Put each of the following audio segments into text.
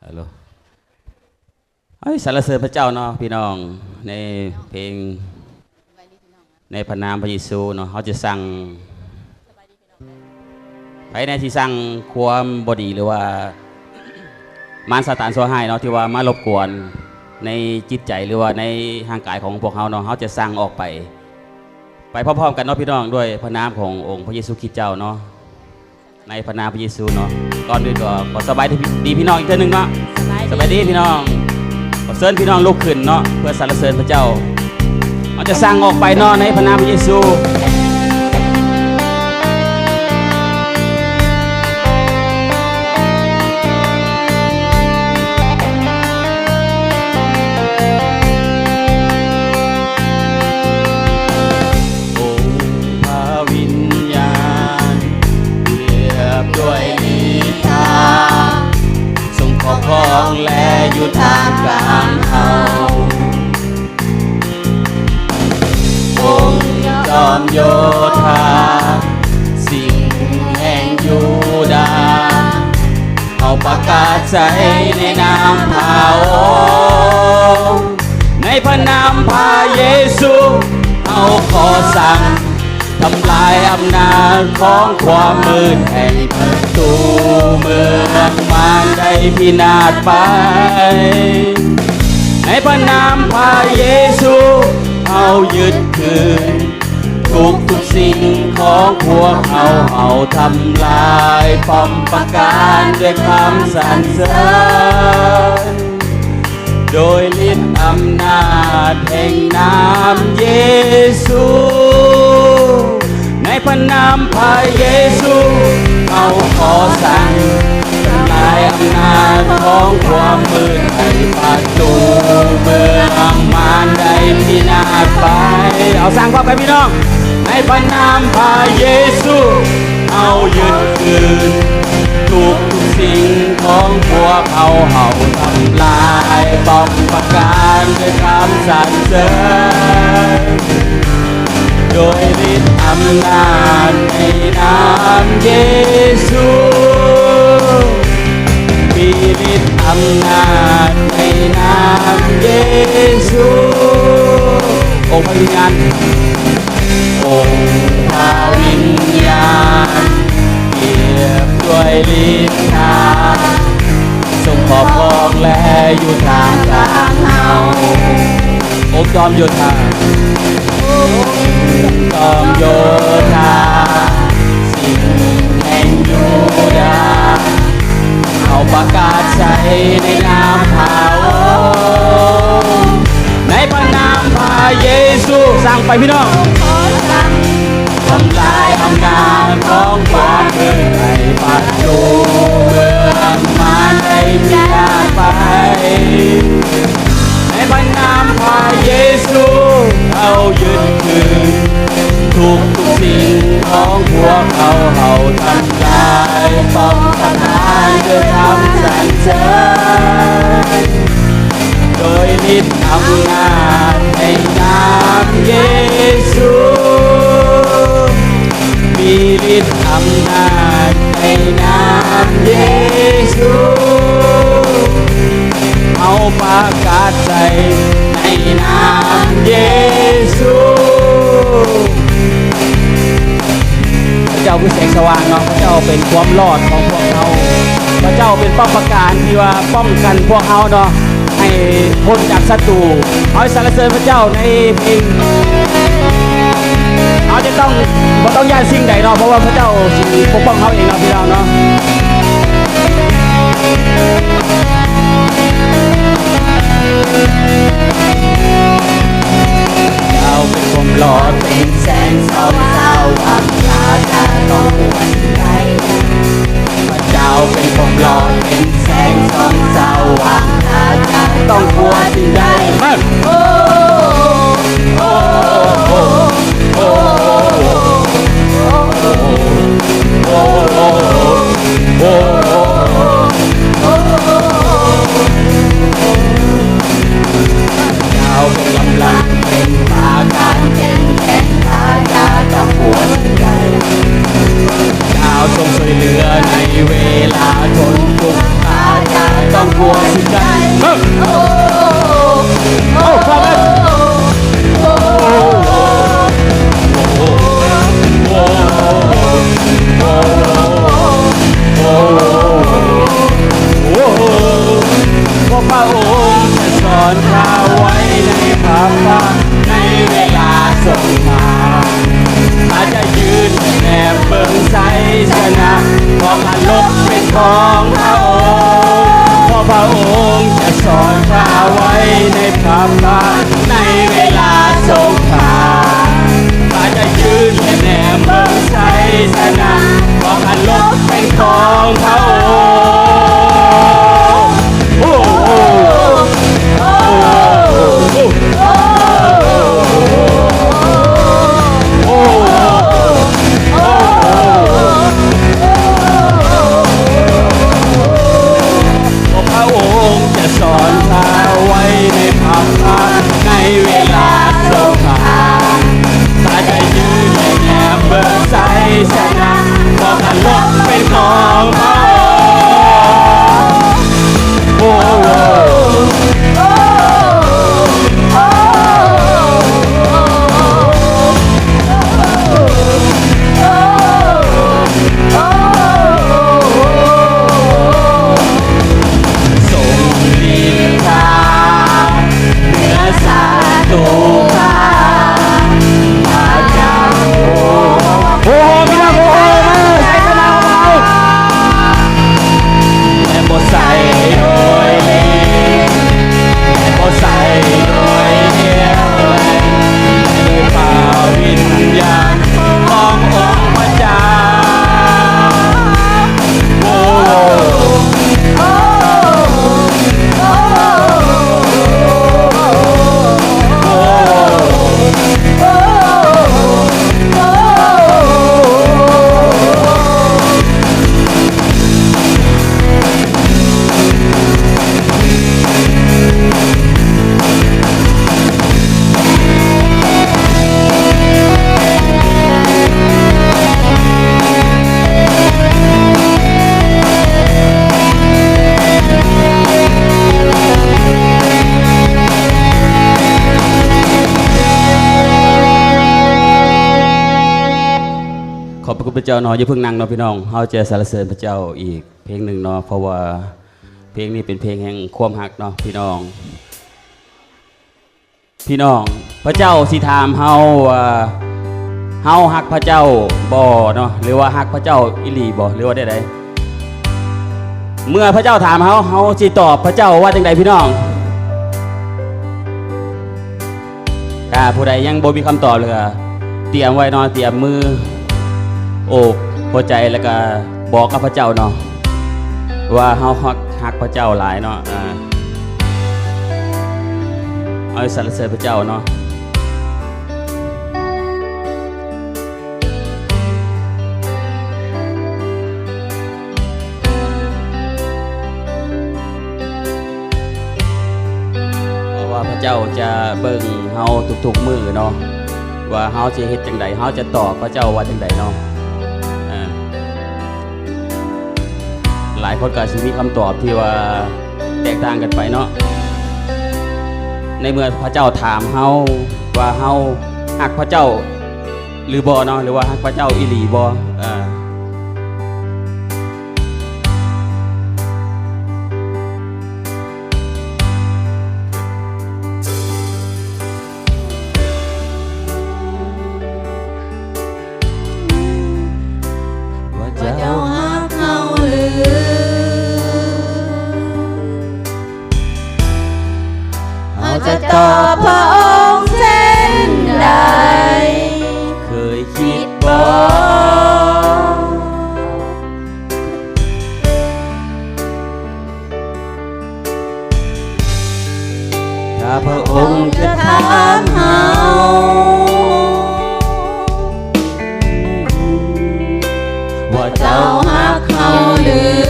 ฮัลโหลสรรเสริญพระเจ้าเนาะพี่น้องในเพลงในพระนามพระเยซูเนาะเขาจะสั่งไปในที่สั่งความบดีหรือว่ามารซาตานชั่วร้ายเนาะที่ว่ามารบกวนในจิตใจหรือว่าในร่างกายของพวกเขาเนาะเขาจะสั่งออกไปพร้อมๆกันเนาะพี่น้องด้วยพระนามขององค์พระเยซูคริสต์เจ้าเนาะในพระนามพระเยซูเนาะก่อนอื่นก็ขอสบายดีพี่น้องอีกทีนึงเนาะสบายดีพี่น้องขอเชิญพี่น้องลุกขึ้นเนาะเพื่อสรรเสริญพระเจ้าเราจะสั่งออกไปเนาะในพระนามพระเยซูและอยู่ทางกลางเขาองค์จอมโยธาสิ่งแห่งยูดาเอาประกาศใจในนามพระองค์ในพระนามพระเยซูเอาขอสั่งทำลายอำนาจของความมืดให้ประตูเมืองมารได้พินาศไปในพระนามพระเยซูเอายึดคืนทุกสิ่งของพวกเอาทำลายป้อมปราการด้วยคำสรรเสริญโดยฤทธิ์อำนาจแห่งนามเยซูในพระนามพระเยซูเอาขอสั่งทำลายอำนาจของความมืดให้ประตูเมืองมารได้พินาศไปเอาสั่งว่าไปพี่น้องในพระนามพระเยซูเอายึดคืนทุกสิ่งของพวกเอาทำลายป้อมปราการด้วยคำสรรเสริญโดยฤทธิ์อำนาจในนามเยซูมีฤทธิ์อำนาจในนามเยซูองค์พระวิญญาณองค์พระวิญญาณเกียรติด้วยฤทธิ์นาทรงปกครองและอยู่ทางกลางเราองค์จอมโยธาจอมโยธาสิ่งแห่งยูดาเอาประกาศใจในนามพระองค์ในพระนามพระเยซูสั่งไปพี่น้องทำลายอำนาจของความมืดให้ประตูเมืองมารได้พินาศไปในพระนามพระเยซูเอายึดคืนทุกสิ่งของพวกเอาทำลายป้อมปราการด้วยคำสรรเสริญโดยฤทธิ์อำนาจในนามเยซูมีฤทธิ์อำนาจในนามเยซูเอาประกาศใจในนามเยซูพระเจ้าคือแสงสว่างเนาะพระเจ้าเป็นความรอดของพวกเราพระเจ้าเป็นป้อมปราการที่ว่าป้องกันพวกเราเนาะให้พ้นจากศัตรูเอาสรรเสริญพระเจ้าในเพลงเราจะต้องย่านสิ่งใดเนาะเพราะว่าพระเจ้าปกป้องเขาเองเนาะพี่เราเนาะเจ้าเป็นความหลอดเป็นแสงส่องสว่างตาจะต้องวันใดพระเจ้าเป็นความหลอดเป็นแสงส่องสว่างตาจะต้องกลัวสิ่งใดโอ้โอ้โอ้โอ้โอ้โอ้โอ้โอ้ พระองค์จะสอนข้าไว้ในพระพักตร์ในเวลาสงครามข้าจะยืนแนบเบิ่งไสชนะเพราะข้าลบเป็นของพระองค์เพราะพระองค์จะสอนข้าไว้ในพระพักตร์ในเวลาสงครามข้าจะยืนแนบเบิ่งไสชนะเพราะข้าลบเป็นของพระองค์โอ้โอ้โอ้โอ้พระองค์จะสอนข้าไว้ในพระพักตร์ในเวลาสงครามข้าจะยืนแนบเบิ่งไสชนะเพราะข้าลบเป็นของพระองค์โอ้ขอบพระคุณพระเจ้าเนาะอย่าเพิ่งนั่งเนาะพี่น้องเฮาจะสรรเสริญพระเจ้าอีกเพลงหนึ่งเนาะเพราะว่าเพลงนี้เป็นเพลงแห่งความฮักเนาะพี่น้องพระเจ้าสิถามเฮาว่าเฮาฮักพระเจ้าบ่เนาะหรือว่าฮักพระเจ้าอีหลีบ่หรือว่าใดๆเมื่อพระเจ้าถามเฮาสิตอบพระเจ้าว่าจังใดพี่น้องผู้ใดยังบ่มีคำตอบเลยเตรียมไว้เนาะเตรียมมือโอกหัวใจแล้วก็บอกกับพระเจ้าเนาะว่าเฮาฮักพระเจ้าหลายเนาะเอาสรรเสริญพระเจ้าเนาะเพราะว่าพระเจ้าจะเบิ่งเฮาทุกๆมื้อเนาะว่าเฮาสิเฮ็ดจังใดเฮาจะตอบพระเจ้าว่าจังใดเนาะหลายคนก็สิมีคำตอบที่ว่าแตกต่างกันไปเนาะในเมื่อพระเจ้าถามเฮาว่าเฮาฮักพระเจ้าหรือบ่เนาะหรือว่าฮักพระเจ้าอีหลีบ่จะตอบพระองค์เช่นใดเคยคิดบ่ถ้าพระองค์จะถามเฮาว่าเจ้าฮักเฮาหรือ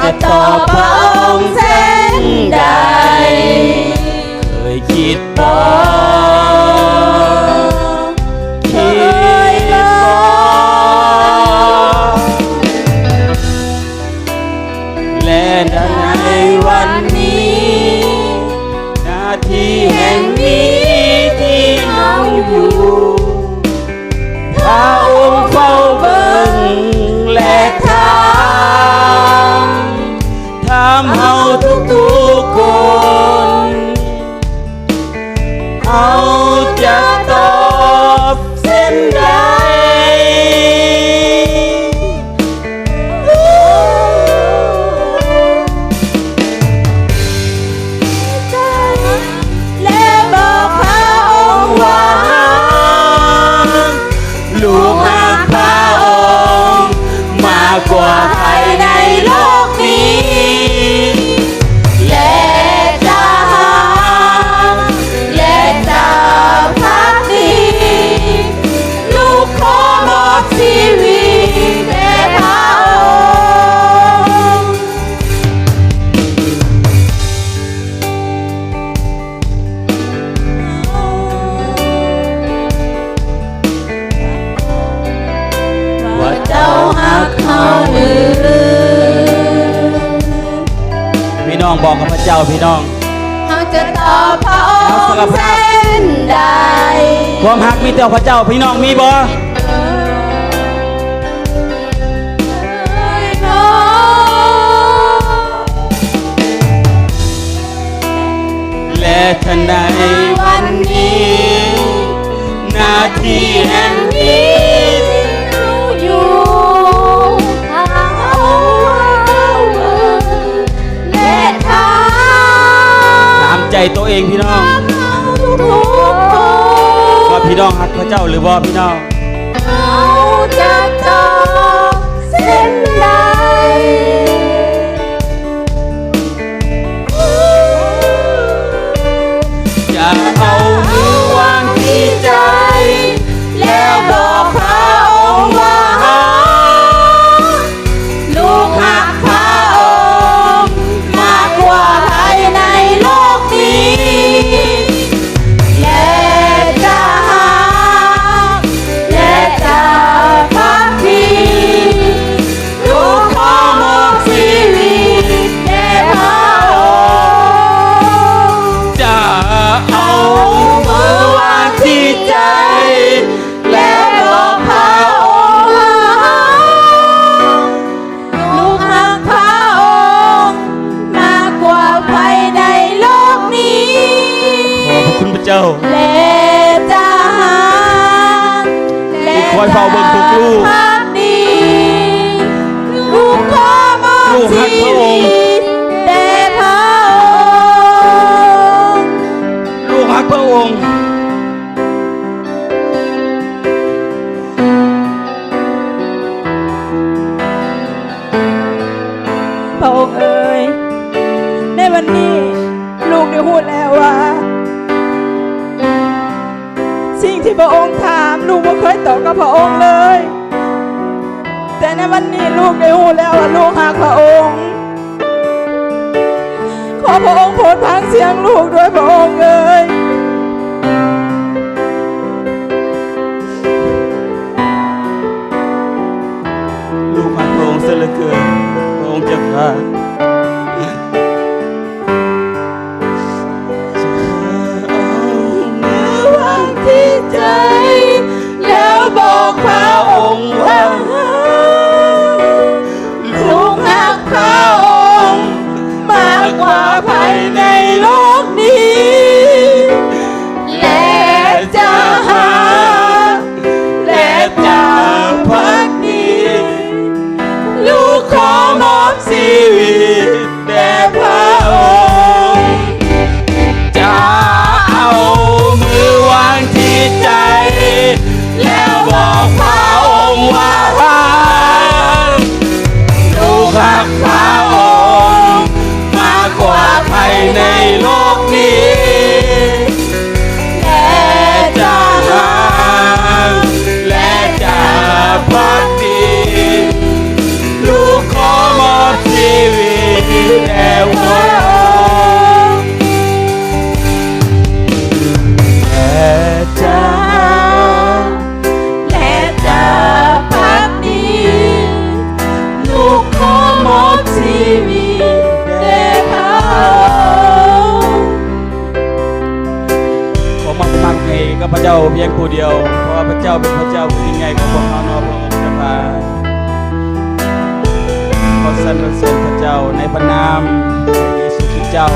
จะตอบพระองค์เช่นใดเคยคิดบ่และในวันนี้นาทีแห่งนี้ที่เฮาอยู่พระองค์เฝ้าเบิ่งและทา บอกกับพระเจ้าพี่น้อง เขาจะต่อพระองค์เส้นใด ความฮักมีแต่พระเจ้าพี่น้องมีบ่ และทันใดวันนี้หน้าที่แห่งนี้ อยู่ทางและทาง ถามใจตัวเองพี่น้อง ทุกคน ว่าพี่น้องฮักพระเจ้าหรือว่าพี่น้อง เขาจะต่อเส้นใด จะเอามือวางที่ใจแล้วบอกพระองค์ว่า ลูกหักพระองค์มากกว่าใครในโลกนี้และจะหักและจะพักดีลูกขอมอบชีวิตแด่พระองค์ จะเอามือวางที่ใจ แล้วบอกพระองค์ลูกหักพระองค์มากกว่าใครในโลกนี้ ขอบพระคุณพระเจ้า และจะหักและ คอยเฝ้าเบิ่งทุกลูก พักดีลูกขอมอบ ลูกหั ชี กพระองค์ วิตแด่พระองค์ ลูกฮักพระองค์ พระองค์เอ๋ยในวันนี้ลูกได้พูดแล้วว่า สิ่งที่พระองค์ถามลูกไม่เคยตอบกับพระองค์เลย แต่ในวันนี้ลูกได้พูดแล้วว่าลูกหักพระองค์ ขอพระองค์โปรดฟังเสียงลูกด้วยพระองค์เอ๋ย ลูกฮักพระองค์เสียเหลือเกินพระองค์เจ้าข้า วางที่ใจแล้วบอกพระองค์ว่าลูกหักพระองค์มากกว่าใครในโลกนี้และจะหาและจะพักดีลูกขอมอบชีวิตแด่พระองค์ จะเอามือวางที่ใจ แล้วบอกพระองค์ว่าลูกรักพระองค์มากกว่าใครในโลกนี้และจะรักและจะพักดีลูกขอมอบชีวิตแด่พระองค์และจะ และจะพักดีลูกขอมอบชีวิตแด่พระองค์ ขอมอบมักให้กับพระเจ้าเพียงผู้เดียวเพราะว่าพระเจ้าเป็นพระเจ้าผู้ยิ่งใหญ่ของพวกเราเนาะพระองค์เจ้าค่ะขอสรรเสริญพระเจ้าในพระนามพระเยซูคริสต์เจ้า